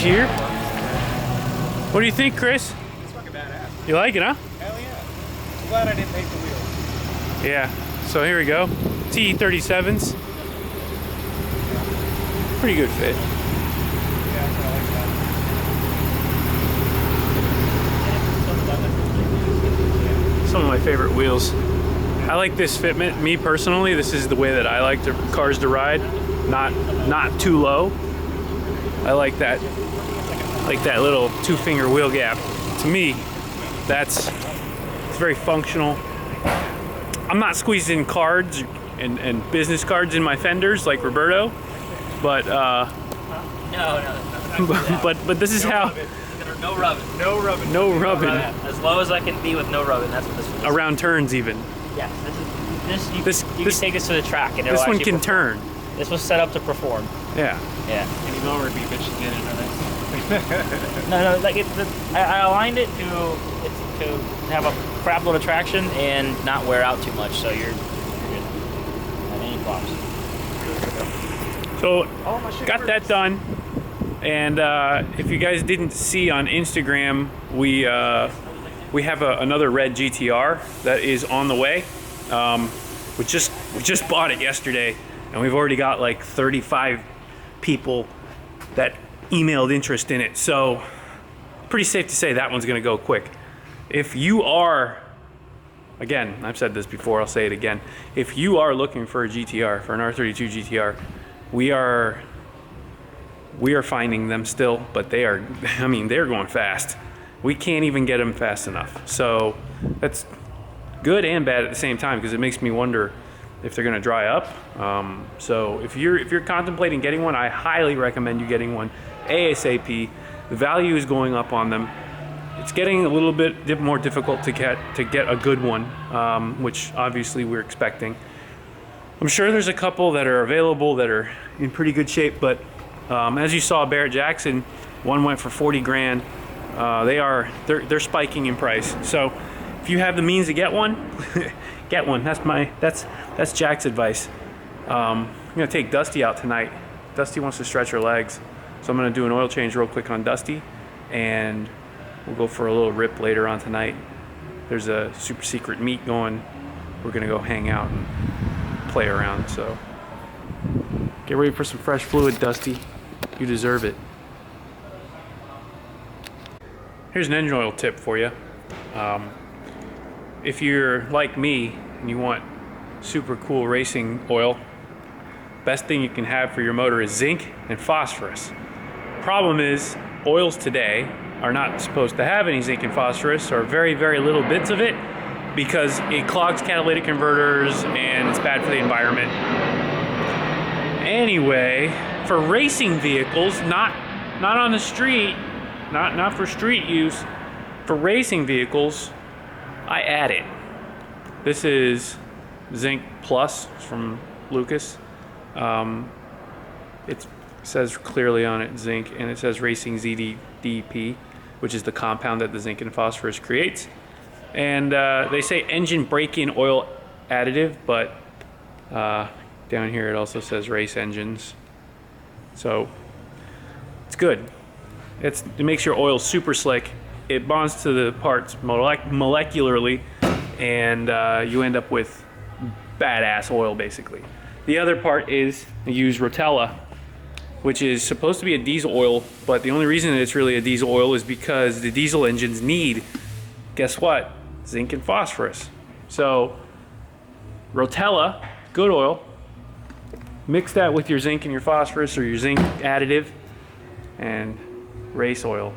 here. What do you think, Chris? It's fucking badass. You like it, huh? Hell yeah. I'm glad I didn't paint the wheels. Yeah. So here we go. T37s. Pretty good fit. Yeah, I like that. Some of my favorite wheels. I like this fitment. Me personally, this is the way that I like cars to ride. Not too low. I like that little 2-finger wheel gap. To me, it's very functional. I'm not squeezing cards and business cards in my fenders like Roberto, but No. but this is how. No rubbing. No rubbing. No rubbing. As low as I can be with no rubbing. That's what this is. Around turns even. Yes. You can take this to the track and it'll This one actually can perform. turn. This was set up to perform. Yeah. Yeah. Any lower would be bitches in it, No, like I aligned it to have a crap load of traction and not wear out too much, so you're good. Not any problems. So got that done, and if you guys didn't see on Instagram, we have another red GTR that is on the way. We just bought it yesterday, and we've already got like 35 people that emailed interest in it. So pretty safe to say that one's gonna go quick. If you are, again, I've said this before, I'll say it again. If you are looking for a GTR, for an R32 GTR, we are finding them still, but they're going fast. We can't even get them fast enough. So that's good and bad at the same time, because it makes me wonder if they're gonna dry up. So if you're contemplating getting one, I highly recommend you getting one ASAP. The value is going up on them. It's getting a little bit more difficult to get a good one, which obviously we're expecting. I'm sure there's a couple that are available that are in pretty good shape, but as you saw, Barrett Jackson, one went for 40 grand. They're spiking in price. So if you have the means to get one, get one. That's Jack's advice. I'm gonna take Dusty out tonight. Dusty wants to stretch her legs, so I'm gonna do an oil change real quick on Dusty, and we'll go for a little rip later on tonight. There's a super secret meet going. We're gonna go hang out and play around. So get ready for some fresh fluid, Dusty. You deserve it. Here's an engine oil tip for you. If you're like me and you want super cool racing oil, best thing you can have for your motor is zinc and phosphorus. Problem is, oils today are not supposed to have any zinc and phosphorus, or very, very little bits of it, because it clogs catalytic converters and it's bad for the environment. Anyway, for racing vehicles, not on the street, not for street use, for racing vehicles, I add it. This is Zinc Plus from Lucas. It says clearly on it zinc, and it says Racing ZDP, which is the compound that the zinc and phosphorus creates. And they say engine break-in oil additive, but down here it also says race engines. So it's good. It makes your oil super slick. It bonds to the parts molecularly, and you end up with badass oil basically. The other part is I use Rotella, which is supposed to be a diesel oil, but the only reason that it's really a diesel oil is because the diesel engines need, guess what? Zinc and phosphorus. So Rotella, good oil. Mix that with your zinc and your phosphorus, or your zinc additive, and race oil.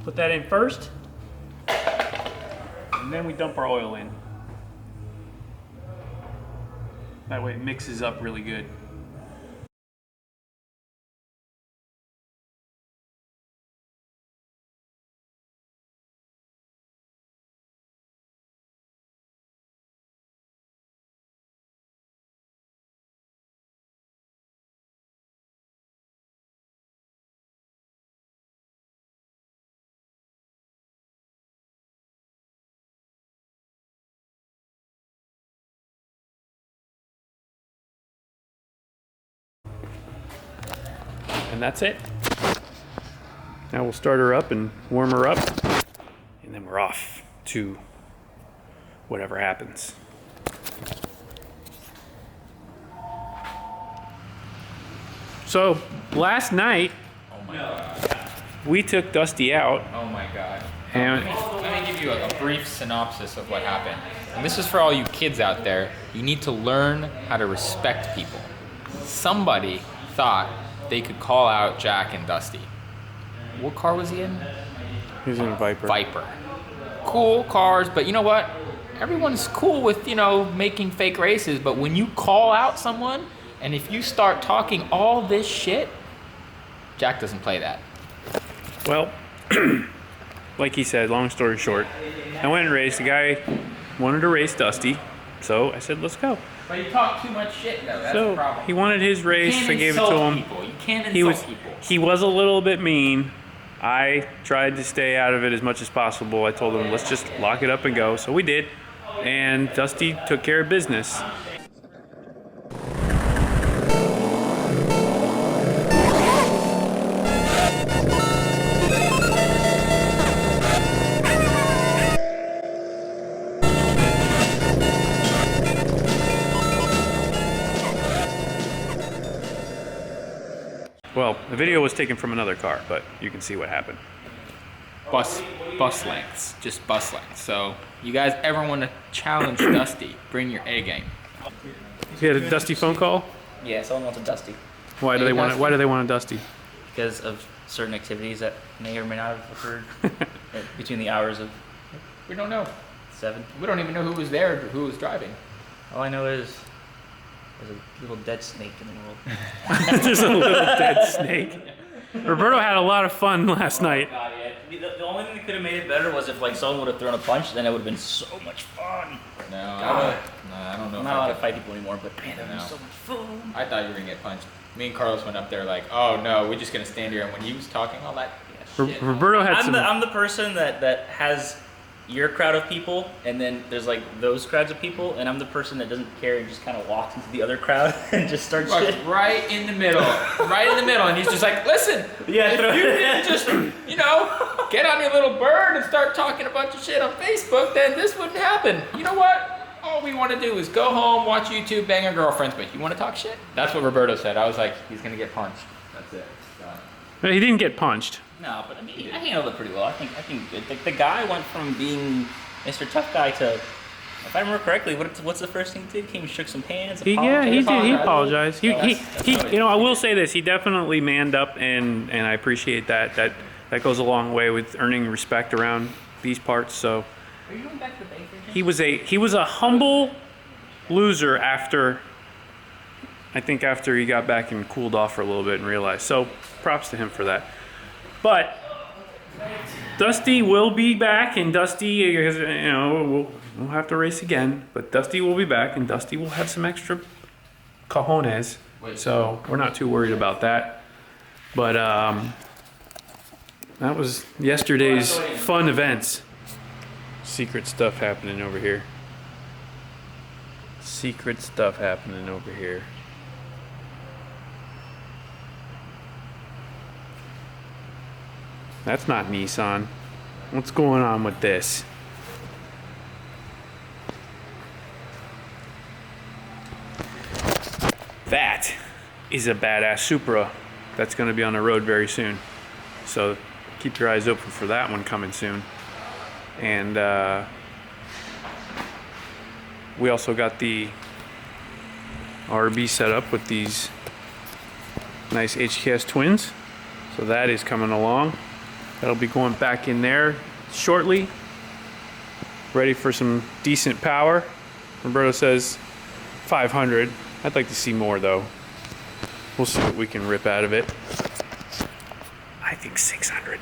Put that in first, and then we dump our oil in. That way it mixes up really good. And that's it. Now we'll start her up and warm her up, and then we're off to whatever happens. So last night Oh my god. we took Dusty out, Oh my god. and Let me give you a brief synopsis of what happened. And this is for all you kids out there. You need to learn how to respect people. Somebody thought they could call out Jack and Dusty. What car was he in? he's in a Viper. Viper. Cool cars, but you know what? Everyone's cool with, making fake races, but when you call out someone, and if you start talking all this shit, Jack doesn't play that. Well, like he said, long story short, I went and raced. The guy wanted to race Dusty, so I said, let's go. But you talk too much shit, though. That's the So problem. he wanted his race. You I can't gave it to insult him. people. You can't He was insult people. he was a little bit mean. I tried to stay out of it as much as possible. I told him, let's just lock it up and go. So we did, and Dusty took care of business. Well, the video was taken from another car, but you can see what happened. Bus lengths, just bus lengths. So you guys ever want to challenge Dusty, bring your A game. You had a Dusty phone call? Yeah, someone wants a Dusty Why do Hey, they want it? Dusty. Why do they want a Dusty? because of certain activities that may or may not have occurred between the hours of We don't know. 7. We don't even know who was there, who was driving. All I know is there's a little dead snake in the world. There's a little dead snake. Roberto had a lot of fun last night. God, yeah. The only thing that could have made it better was if like someone would have thrown a punch, then it would have been so much fun. No, God. I don't know. I'm if not I allowed to could- fight people anymore, but man, that would No. be so much fun. I thought you were gonna get punched. Me and Carlos went up there like, oh no, we're just gonna stand here. And when he was talking all that shit, Roberto had some. I'm the person that has your crowd of people, and then there's like those crowds of people, and I'm the person that doesn't care and just kind of walks into the other crowd and just starts Fuck, shit. right in the middle, and he's just like, listen, Yeah, if you didn't just, get on your little bird and start talking a bunch of shit on Facebook, then this wouldn't happen. You know what? All we want to do is go home, watch YouTube, bang our girlfriends, but you want to talk shit? That's what Roberto said. I was like, he's gonna get punched. That's it. Done. He didn't get punched. No, but I mean, I handled it pretty well. I think good. The guy went from being Mr. Tough Guy to, if I remember correctly, what's the first thing he did? Came and shook some hands. He did. He apologized. Oh, that's I will say this. He definitely manned up, and I appreciate that. That goes a long way with earning respect around these parts. So Are you going back to the bank again? he was a humble loser after. I think after he got back and cooled off for a little bit and realized. So props to him for that. But Dusty will be back, and Dusty, we'll have to race again. But Dusty will be back, and Dusty will have some extra cojones. So we're not too worried about that. But that was yesterday's fun events. Secret stuff happening over here. Secret stuff happening over here. That's not Nissan. What's going on with this? That is a badass Supra that's going to be on the road very soon. So keep your eyes open for that one coming soon. And we also got the RB set up with these nice HKS twins. So that is coming along. That'll be going back in there shortly. Ready for some decent power. Roberto says 500. I'd like to see more though. We'll see what we can rip out of it. I think 600.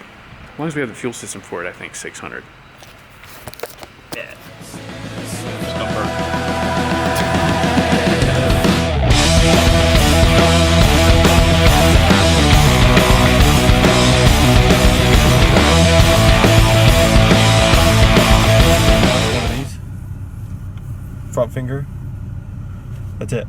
As long as we have the fuel system for it, I think 600. Yeah. Just confirm. Front finger. That's it.